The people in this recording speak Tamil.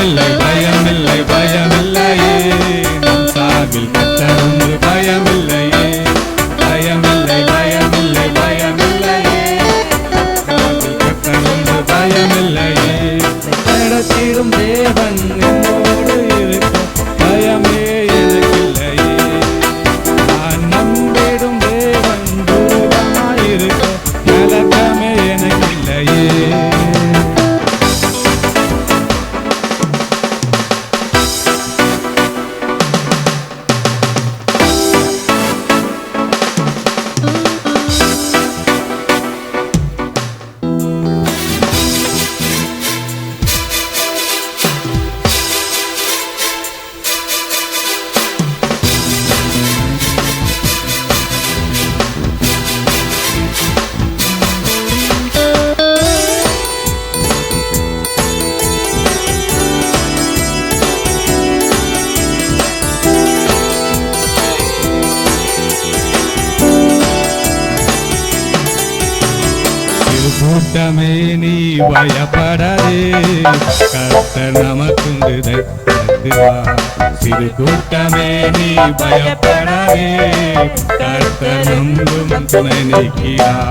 பயமில்லை பயமில்லை பயமில்லையே நம் சார்பில் கர்த்தர் உண்டு பயமில்லையே பயமில்லை பயமில்லை பயமில்லையே கர்த்தர் உண்டு பயமில்லையே நடத்திடும் தேவன் என்னோடு இருக்க பயமே எனக்கில்லையே நான் நம்பிடும் தேவன் தூரமாயிருக்க கலக்கமே எனக்கில்லையே கூட்டமே நீ பயப்படாதே கர்த்தர் நமக்குண்டு தருவார் சிறு கூட்டமே நீ பயப்படாதே கர்த்தர் நம்பும் துணை நிற்கிறார்